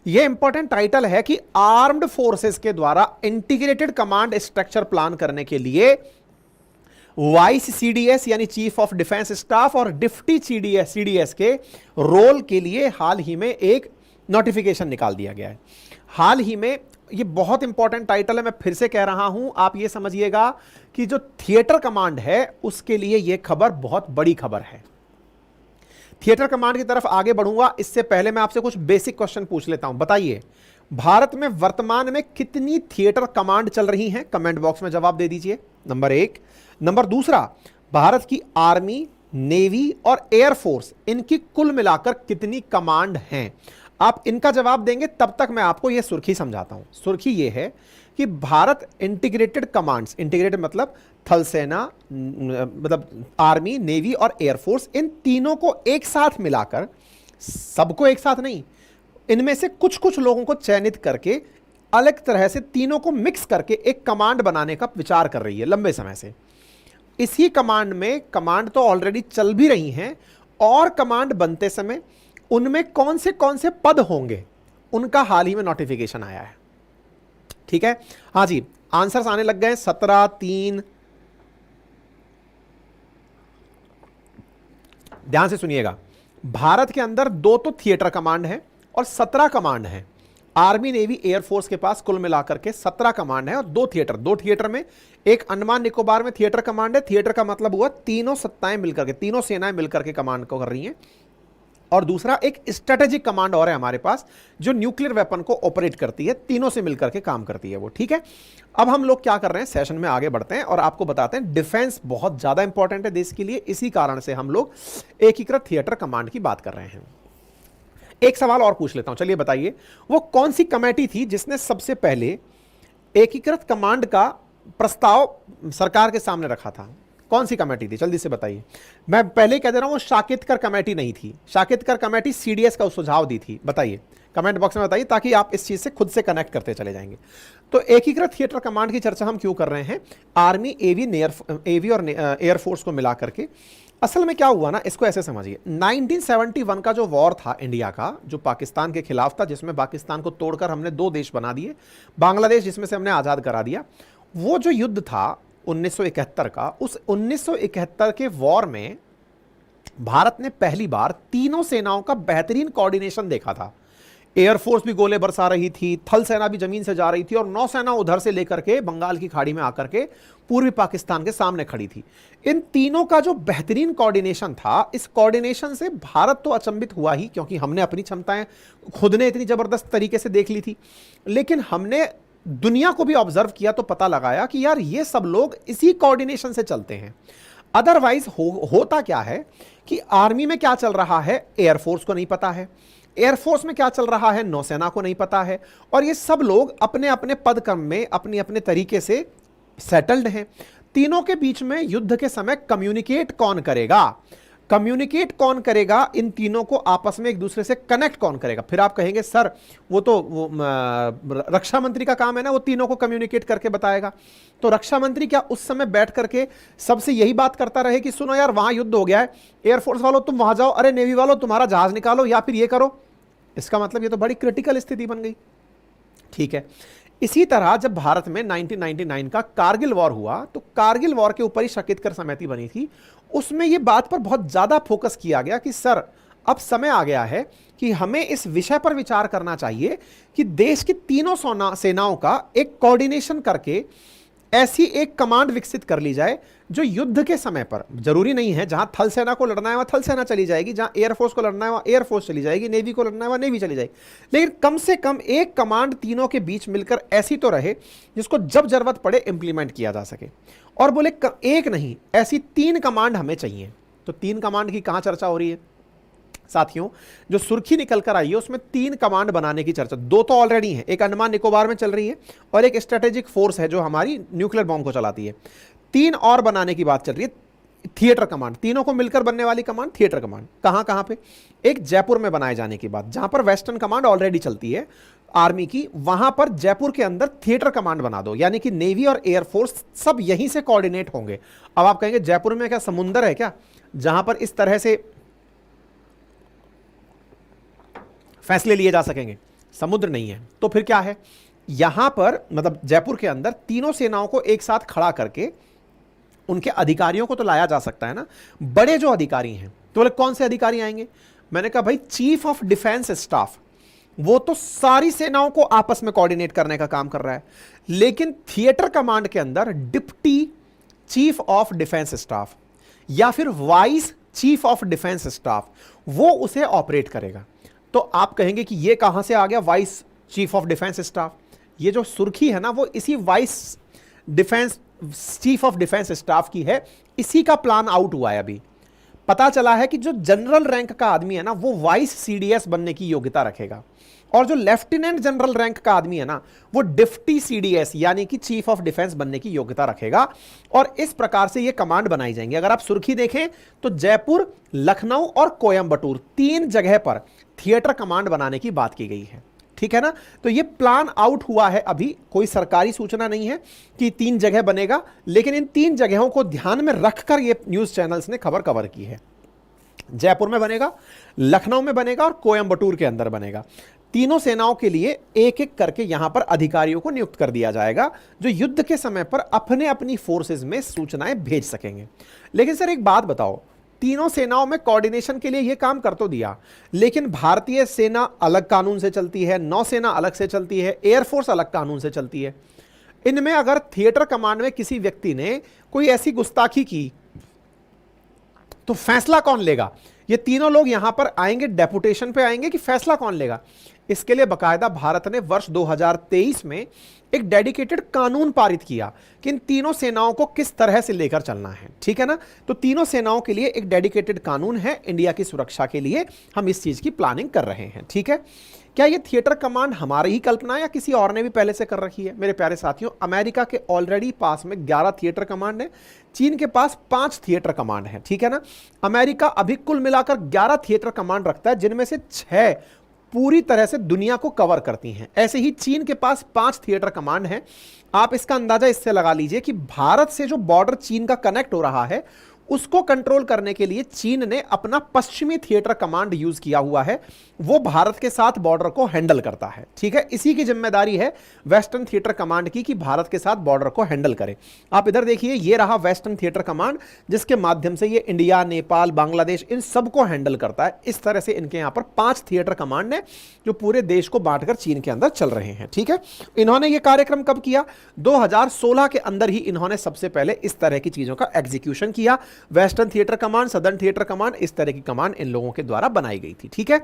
ये important title है कि आर्म्ड फोर्सेस के द्वारा इंटीग्रेटेड कमांड स्ट्रक्चर प्लान करने के लिए वाइस सीडीएस यानी चीफ ऑफ डिफेंस स्टाफ और डिप्टी सीडीएस के रोल के लिए हाल ही में एक नोटिफिकेशन निकाल दिया गया है। हाल ही में, ये बहुत इंपॉर्टेंट टाइटल है, मैं फिर से कह रहा हूं, आप ये समझिएगा कि जो थिएटर कमांड है उसके लिए यह खबर बहुत बड़ी खबर है। थिएटर कमांड की तरफ आगे बढ़ूंगा, इससे पहले मैं आपसे कुछ बेसिक क्वेश्चन पूछ लेता हूं। बताइए, भारत में वर्तमान में कितनी थिएटर कमांड चल रही हैं? कमेंट बॉक्स में जवाब दे दीजिए, नंबर 1। नंबर दूसरा, भारत की आर्मी, नेवी और एयरफोर्स, इनकी कुल मिलाकर कितनी कमांड हैं? आप इनका जवाब देंगे तब तक मैं आपको यह सुर्खी समझाता हूं। सुर्खी यह है कि भारत इंटीग्रेटेड कमांड्स, इंटीग्रेटेड मतलब थल सेना, मतलब आर्मी, नेवी और एयरफोर्स, इन तीनों को एक साथ मिलाकर, सबको एक साथ नहीं, इनमें से कुछ कुछ लोगों को चयनित करके अलग तरह से तीनों को मिक्स करके एक कमांड बनाने का विचार कर रही है लंबे समय से। इसी कमांड में, कमांड तो ऑलरेडी चल भी रही हैं, और कमांड बनते समय उनमें कौन से पद होंगे, उनका हाल ही में नोटिफिकेशन आया है। ठीक है, हाँ जी, आंसर्स आने लग गए। 17, 3, ध्यान से सुनिएगा, भारत के अंदर 2 तो थिएटर कमांड है और 17 कमांड है। आर्मी, नेवी, एयरफोर्स के पास कुल मिलाकर के 17 कमांड है और 2 थिएटर। 2 थिएटर में एक अंडमान निकोबार में थिएटर कमांड है। थिएटर का मतलब हुआ तीनों सत्ताएं मिलकर के, तीनों सेनाएं मिलकर के कमांड को कर रही हैं। और दूसरा एक स्ट्रेटेजिक कमांड और है हमारे पास, जो न्यूक्लियर वेपन को ऑपरेट करती है, तीनों से मिलकर के काम करती है वो। ठीक है, अब हम लोग क्या कर रहे हैं, सेशन में आगे बढ़ते हैं और आपको बताते हैं डिफेंस बहुत ज्यादा इंपॉर्टेंट है देश के लिए, इसी कारण से हम लोग एकीकृत थिएटर कमांड की बात कर रहे हैं। एक सवाल और पूछ लेता हूं, चलिए बताइए, वो कौन सी कमेटी थी जिसने सबसे पहले एकीकृत कमांड का प्रस्ताव सरकार के सामने रखा था? कौन सी कमेटी थी, जल्दी से बताइए। मैं पहले कह दे रहा हूं, वो शाकितकर कमेटी नहीं थी। शाकितकर कमेटी सीडीएस का सुझाव दी थी। बताइए, कमेंट बॉक्स में बताइए, ताकि आप इस चीज से खुद से कनेक्ट करते चले जाएंगे। तो एकीकृत थिएटर कमांड की चर्चा हम क्यों कर रहे हैं? आर्मी, एवी और एयरफोर्स को मिला करके असल में क्या हुआ ना, इसको ऐसे समझिए। 1971 का जो वॉर था इंडिया का, जो पाकिस्तान के खिलाफ था, जिसमें पाकिस्तान को तोड़कर हमने 2 देश बना दिए, बांग्लादेश जिसमें से हमने आजाद करा दिया, वो जो युद्ध था 1971 का, उस 1971 के वॉर में भारत ने पहली बार तीनों सेनाओं का बेहतरीन कोऑर्डिनेशन देखा था। एयरफोर्स भी गोले बरसा रही थी, थल सेना भी जमीन से जा रही थी, और नौसेना उधर से लेकर के बंगाल की खाड़ी में आकर के पूर्वी पाकिस्तान के सामने खड़ी थी। इन तीनों का जो बेहतरीन कोऑर्डिनेशन था, इस कोऑर्डिनेशन से भारत तो अचंभित हुआ ही, क्योंकि हमने अपनी क्षमताएं खुद ने इतनी जबरदस्त तरीके से देख ली थी, लेकिन हमने दुनिया को भी ऑब्जर्व किया तो पता लगाया कि यार ये सब लोग इसी कोऑर्डिनेशन से चलते हैं। अदरवाइज होता क्या है कि आर्मी में क्या चल रहा है एयरफोर्स को नहीं पता है, एयरफोर्स में क्या चल रहा है नौसेना को नहीं पता है, और ये सब लोग अपने अपने पदक्रम में अपने अपने तरीके से सेटल्ड हैं। तीनों के बीच में युद्ध के समय कम्युनिकेट कौन करेगा, कम्युनिकेट कौन करेगा, इन तीनों को आपस में एक दूसरे से कनेक्ट कौन करेगा? फिर आप कहेंगे सर वो तो रक्षा मंत्री का काम है ना, वो तीनों को कम्युनिकेट करके बताएगा। तो रक्षा मंत्री क्या उस समय बैठ करके सबसे यही बात करता रहे कि सुनो यार वहां युद्ध हो गया है, एयरफोर्स वालों तुम वहां जाओ, अरे नेवी वालों तुम्हारा जहाज निकालो, या फिर ये करो? इसका मतलब ये तो बड़ी क्रिटिकल स्थिति बन गई। ठीक है, इसी तरह जब भारत में 1999 का कारगिल वॉर हुआ, तो कारगिल वॉर के ऊपर ही शाकितकर समिति बनी थी। उसमें यह बात पर बहुत ज्यादा फोकस किया गया कि सर अब समय आ गया है कि हमें इस विषय पर विचार करना चाहिए कि देश की तीनों सेनाओं का एक कोऑर्डिनेशन करके ऐसी एक कमांड विकसित कर ली जाए जो युद्ध के समय पर, जरूरी नहीं है जहां थल सेना को लड़ना है वहां थल सेना चली जाएगी, जहां एयरफोर्स को लड़ना है वहां एयरफोर्स चली जाएगी, नेवी को लड़ना है वहां नेवी चली जाएगी, लेकिन कम से कम एक कमांड तीनों के बीच मिलकर ऐसी तो रहे जिसको जब जरूरत पड़े इंप्लीमेंट किया जा सके। और बोले एक नहीं, ऐसी 3 कमांड हमें चाहिए। तो 3 कमांड की कहां चर्चा हो रही है साथियों? जो सुर्खी निकल कर आई है उसमें 3 कमांड बनाने की चर्चा, 2 तो ऑलरेडी है, एक अंडमान निकोबार में चल रही है और एक स्ट्रेटेजिक फोर्स है जो हमारी न्यूक्लियर बॉम्ब को चलाती है। 3 और बनाने की बात चल रही है, थिएटर कमांड, तीनों को मिलकर बनने वाली कमांड थिएटर कमांड। कहां कहां पे? एक जयपुर में बनाए जाने की बात, जहां पर वेस्टर्न कमांड ऑलरेडी चलती है आर्मी की, वहां पर जयपुर के अंदर थिएटर कमांड बना दो, यानी कि नेवी और एयरफोर्स सब यहीं से कोऑर्डिनेट होंगे। अब आप कहेंगे जयपुर में क्या समुंदर है क्या जहां पर इस तरह से फैसले लिए जा सकेंगे? समुद्र नहीं है। तो फिर क्या है, यहां पर मतलब जयपुर के अंदर तीनों सेनाओं को एक साथ खड़ा करके उनके अधिकारियों को तो लाया जा सकता है ना। बड़े जो अधिकारी हैं, तो बोले कौन से अधिकारी आएंगे? मैंने कहा भाई चीफ ऑफ डिफेंस स्टाफ, वो तो सारी सेनाओं को आपस में कोऑर्डिनेट करने का काम कर रहा है, लेकिन थिएटर कमांड के अंदर deputy chief of defence staff या फिर vice chief of defence staff, वो उसे ऑपरेट करेगा। तो आप कहेंगे कि ये कहां से आ गया vice chief of defence staff? ये जो सुर्खी है ना, वो इसी vice defence chief of defence staff की है। इसी का प्लान आउट हुआ है। अभी पता चला है कि जो जनरल रैंक का आदमी है ना, वो वाइस सीडीएस बनने की योग्यता रखेगा, और जो लेफ्टिनेंट जनरल रैंक का आदमी है ना, वो डिप्टी सीडीएस यानी कि चीफ ऑफ डिफेंस बनने की योग्यता रखेगा। और इस प्रकार से ये कमांड बनाई जाएंगी। अगर आप सुर्खी देखें तो जयपुर, लखनऊ और कोयंबटूर 3 जगह पर थिएटर कमांड बनाने की बात की गई है। ठीक है ना। तो ये प्लान आउट हुआ है। अभी कोई सरकारी सूचना नहीं है कि 3 जगह बनेगा, लेकिन इन 3 जगहों को ध्यान में रखकर ये न्यूज चैनल्स ने खबर कवर की है। जयपुर में बनेगा, लखनऊ में बनेगा और कोयंबटूर के अंदर बनेगा। तीनों सेनाओं के लिए एक एक करके यहां पर अधिकारियों को नियुक्त कर दिया जाएगा, जो युद्ध के समय पर अपने अपनी फोर्सेस में सूचनाएं भेज सकेंगे। लेकिन सर एक बात बताओ, तीनों सेनाओं में कोऑर्डिनेशन के लिए यह काम कर तो दिया, लेकिन भारतीय सेना अलग कानून से चलती है, नौसेना अलग से चलती है, एयरफोर्स अलग कानून से चलती है। इनमें अगर थिएटर कमांड में किसी व्यक्ति ने कोई ऐसी गुस्ताखी की तो फैसला कौन लेगा? ये तीनों लोग यहां पर आएंगे, डेपुटेशन पे आएंगे, कि फैसला कौन लेगा? इसके लिए बकायदा भारत ने वर्ष 2023 में एक डेडिकेटेड कानून पारित किया कि इन तीनों सेनाओं को किस तरह से लेकर चलना है। ठीक है ना। तो तीनों सेनाओं के लिए एक डेडिकेटेड कानून है। इंडिया की सुरक्षा के लिए हम इस चीज की प्लानिंग कर रहे हैं। ठीक है। क्या ये थिएटर कमांड हमारी ही कल्पना है या किसी और ने भी पहले से कर रखी है? मेरे प्यारे साथियों, अमेरिका के ऑलरेडी पास में 11 थिएटर कमांड है, चीन के पास 5 थिएटर कमांड है। ठीक है ना। अमेरिका अभी कुल मिलाकर 11 थिएटर कमांड रखता है, जिनमें से 6 पूरी तरह से दुनिया को कवर करती हैं। ऐसे ही चीन के पास 5 थिएटर कमांड हैं। आप इसका अंदाजा इससे लगा लीजिए कि भारत से जो बॉर्डर चीन का कनेक्ट हो रहा है, उसको कंट्रोल करने के लिए चीन ने अपना पश्चिमी थिएटर कमांड यूज किया हुआ है। वो भारत के साथ बॉर्डर को हैंडल करता है। ठीक है। इसी की जिम्मेदारी है वेस्टर्न थिएटर कमांड की कि भारत के साथ बॉर्डर को हैंडल करे। आप इधर देखिए, ये रहा वेस्टर्न थिएटर कमांड, जिसके माध्यम से ये इंडिया, नेपाल, बांग्लादेश इन सबको हैंडल करता है। इस तरह से इनके यहां पर 5 थिएटर कमांड है, जो पूरे देश को बांटकर चीन के अंदर चल रहे हैं। ठीक है। इन्होंने ये कार्यक्रम कब किया? 2016 के अंदर ही इन्होंने सबसे पहले इस तरह की चीजों का एग्जीक्यूशन किया। Western theatre command, southern theatre command, इस तरह की कमांड इन लोगों के द्वारा बनाई गई थी। ठीक है।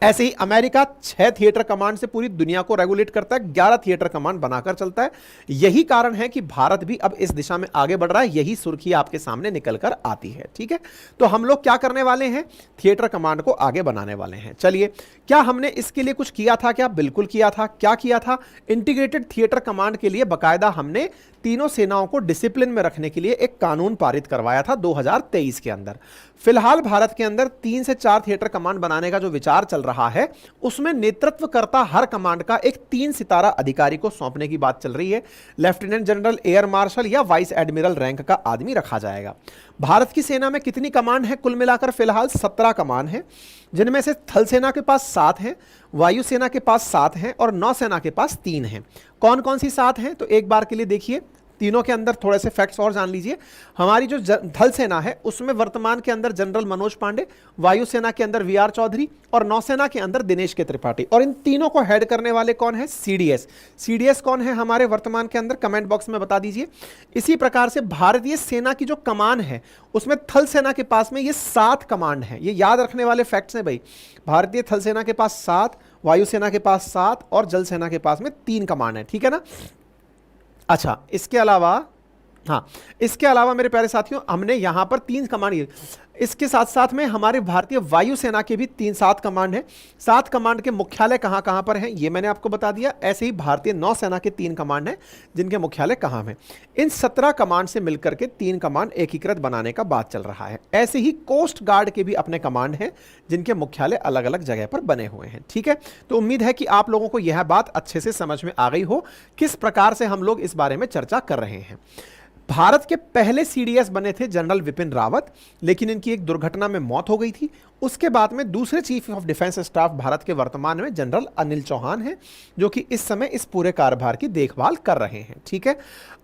ऐसे ही अमेरिका 6 थिएटर कमांड से पूरी दुनिया को रेगुलेट करता है, 11 थिएटर कमांड बनाकर चलता है। यही कारण है कि भारत भी अब इस दिशा में आगे बढ़ रहा है। यही सुर्खी आपके सामने निकलकर आती है। ठीक है। तो हम लोग क्या करने वाले हैं? थिएटर कमांड को आगे बनाने वाले हैं। चलिए, क्या हमने इसके लिए कुछ किया था? क्या बिल्कुल किया था। क्या किया था? इंटीग्रेटेड थिएटर कमांड के लिए बकायदा हमने तीनों सेनाओं को डिसिप्लिन में रखने के लिए एक कानून पारित करवाया था 2023 के अंदर। फिलहाल भारत के अंदर 3 से 4 थिएटर कमांड बनाने का जो विचार चल रहा है, उसमें नेतृत्वकर्ता हर कमांड का एक 3 सितारा अधिकारी को सौंपने की बात चल रही है। लेफ्टिनेंट जनरल, एयर मार्शल या वाइस एडमिरल रैंक का आदमी रखा जाएगा। भारत की सेना में कितनी कमांड है? कुल मिलाकर फिलहाल 17 कमांड है, जिनमें से थल सेना के पास 7 हैं, वायुसेना के पास 7 हैं और नौसेना के पास 3 हैं। कौन कौन सी 7 हैं? तो एक बार के लिए देखिए, तीनों के अंदर थोड़े से फैक्ट्स और जान लीजिए। हमारी जो थल सेना है, उसमें वर्तमान के अंदर जनरल मनोज पांडे, वायुसेना के अंदर वीआर चौधरी और नौसेना के अंदर दिनेश के त्रिपाठी। और इन तीनों को हेड करने वाले कौन है? सीडीएस। सीडीएस कौन है हमारे वर्तमान के अंदर? कमेंट बॉक्स में बता दीजिए। इसी प्रकार से भारतीय सेना की जो कमान है, उसमें थल सेना के पास में ये 7 कमांड है। ये याद रखने वाले फैक्ट्स हैं भाई। भारतीय थल सेना के पास 7, वायुसेना के पास 7 और जल सेना के पास में 3 कमांड है। ठीक है ना। अच्छा, इसके अलावा मेरे प्यारे साथियों, हमने यहां पर 3 कमांड, इसके साथ साथ में हमारे भारतीय वायुसेना के भी 7 कमांड है। 7 कमांड के मुख्यालय कहां कहां पर हैं, ये मैंने आपको बता दिया। ऐसे ही भारतीय नौसेना के 3 कमांड हैं, जिनके मुख्यालय कहां हैं। इन 17 कमांड से मिलकर के 3 कमांड एकीकृत बनाने का बात चल रहा है। ऐसे ही कोस्ट गार्ड के भी अपने कमांड हैं, जिनके मुख्यालय अलग अलग जगह पर बने हुए हैं। ठीक है। तो उम्मीद है कि आप लोगों को यह बात अच्छे से समझ में आ गई हो, किस प्रकार से हम लोग इस बारे में चर्चा कर रहे हैं। भारत के पहले सीडीएस बने थे जनरल विपिन रावत, लेकिन इनकी एक दुर्घटना में मौत हो गई थी। उसके बाद में दूसरे chief of defence staff Bharat के वर्तमान में जनरल अनिल चौहान हैं, जो कि इस समय इस पूरे कार्यभार की देखभाल कर रहे हैं। ठीक है,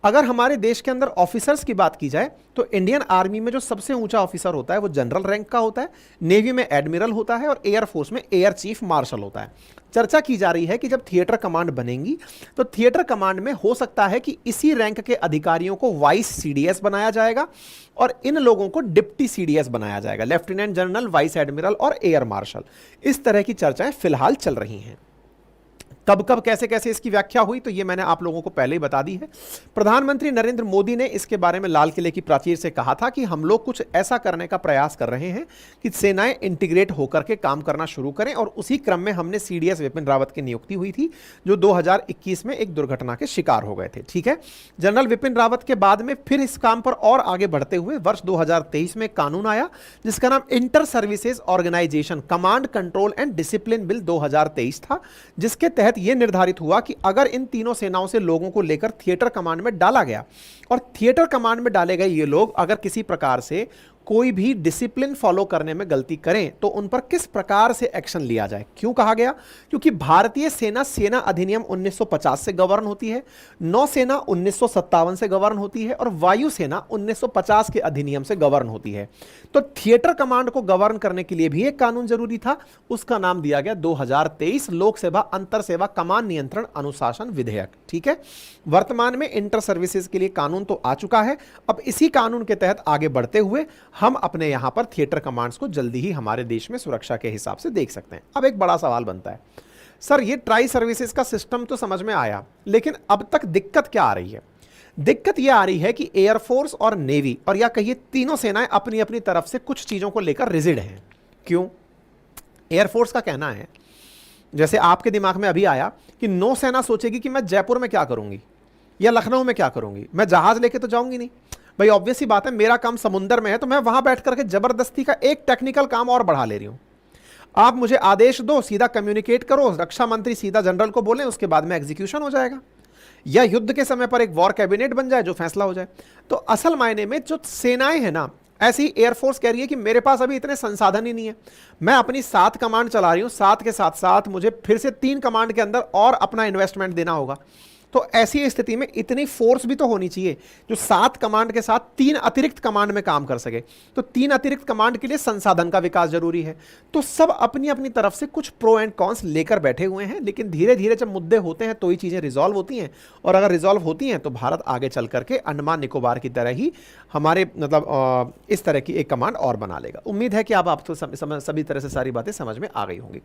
अगर हमारे देश के अंदर ऑफिसर्स की बात की जाए तो इंडियन आर्मी में जो सबसे ऊंचा ऑफिसर होता है वो जनरल रैंक का होता है, नेवी में एडमिरल होता है और एयरफोर्स में एयर चीफ मार्शल होता है। चर्चा की जा रही है कि जब थिएटर कमांड बनेंगी तो थिएटर कमांड में हो सकता है कि इसी रैंक के अधिकारियों को वाइस सीडीएस बनाया जाएगा और इन लोगों को डिप्टी सीडीएस बनाया जाएगा, लेफ्टिनेंट जनरल, वाइस एडमिरल और एयर मार्शल। इस तरह की चर्चाएं फिलहाल चल रही हैं। कब कब कैसे कैसे इसकी व्याख्या हुई तो ये मैंने आप लोगों को पहले ही बता दी है। प्रधानमंत्री नरेंद्र मोदी ने इसके बारे में लाल किले की प्राचीर से कहा था कि हम लोग कुछ ऐसा करने का प्रयास कर रहे हैं कि सेनाएं इंटीग्रेट होकर के काम करना शुरू करें, और उसी क्रम में हमने सीडीएस विपिन रावत की नियुक्ति हुई थी, जो 2021 में एक दुर्घटना के शिकार हो गए थे। ठीक है, जनरल विपिन रावत के बाद में फिर इस काम पर और आगे बढ़ते हुए वर्ष 2023 में कानून आया जिसका नाम inter services organisation command control and discipline bill 2023 था, जिसके तहत यह निर्धारित हुआ कि अगर इन तीनों सेनाओं से लोगों को लेकर थिएटर कमांड में डाला गया और थिएटर कमांड में डाले गए ये लोग अगर किसी प्रकार से कोई भी डिसिप्लिन फॉलो करने में गलती करें तो उन पर किस प्रकार से एक्शन लिया जाए। क्यों कहा गया? क्योंकि भारतीय सेना सेना अधिनियम 1950 से गवर्न होती है, नौसेना 1957 से गवर्न होती है और वायुसेना 1950 के अधिनियम से गवर्न होती है। तो थिएटर कमांड को गवर्न करने के लिए भी एक कानून जरूरी था, उसका नाम दिया गया 2023 लोक सेवा अंतर सेवा कमान नियंत्रण अनुशासन विधेयक। ठीक है, वर्तमान में इंटर सर्विसेज के लिए कानून तो आ चुका है। अब इसी कानून के तहत आगे बढ़ते हुए हम अपने यहां पर थिएटर कमांड्स को जल्दी ही हमारे देश में सुरक्षा के हिसाब से देख सकते हैं। अब एक बड़ा सवाल बनता है, सर ये ट्राई सर्विसेज का सिस्टम तो समझ में आया, लेकिन अब तक दिक्कत क्या आ रही है? दिक्कत यह आ रही है कि एयरफोर्स और नेवी और या कहिए तीनों सेनाएं अपनी अपनी तरफ से कुछ चीजों को लेकर रिजिड हैं। क्यों? एयरफोर्स का कहना है, जैसे आपके दिमाग में अभी आया कि नौसेना सोचेगी कि मैं जयपुर में क्या करूंगी या लखनऊ में क्या करूंगी, मैं जहाज लेके तो जाऊंगी नहीं। भाई ऑब्वियस ही बात है, मेरा काम समुंदर में है तो मैं वहां बैठ करके जबरदस्ती का एक टेक्निकल काम और बढ़ा ले रही हूं। आप मुझे आदेश दो, सीधा कम्युनिकेट करो, रक्षा मंत्री सीधा जनरल को बोले, उसके बाद में एग्जीक्यूशन हो जाएगा, या युद्ध के समय पर एक वॉर कैबिनेट बन जाए जो फैसला हो जाए। तो असल मायने में जो सेनाएं हैं ना, ऐसी एयरफोर्स कह रही है कि मेरे पास अभी इतने संसाधन ही नहीं है, मैं अपनी 7 कमांड चला रही हूं, 7 के साथ साथ मुझे फिर से 3 कमांड के अंदर और अपना इन्वेस्टमेंट देना होगा। तो ऐसी स्थिति में इतनी फोर्स भी तो होनी चाहिए जो 7 कमांड के साथ 3 अतिरिक्त कमांड में काम कर सके। तो 3 अतिरिक्त कमांड के लिए संसाधन का विकास जरूरी है। तो सब अपनी अपनी तरफ से कुछ प्रो एंड कॉन्स लेकर बैठे हुए हैं, लेकिन धीरे धीरे जब मुद्दे होते हैं तो ही चीजें रिजॉल्व होती हैं, और अगर रिजॉल्व होती हैं तो भारत आगे चल करके अंडमान निकोबार की तरह ही हमारे मतलब इस तरह की एक कमांड और बना लेगा। उम्मीद है कि आप तो सभी तरह से सारी बातें समझ में आ गई होंगी।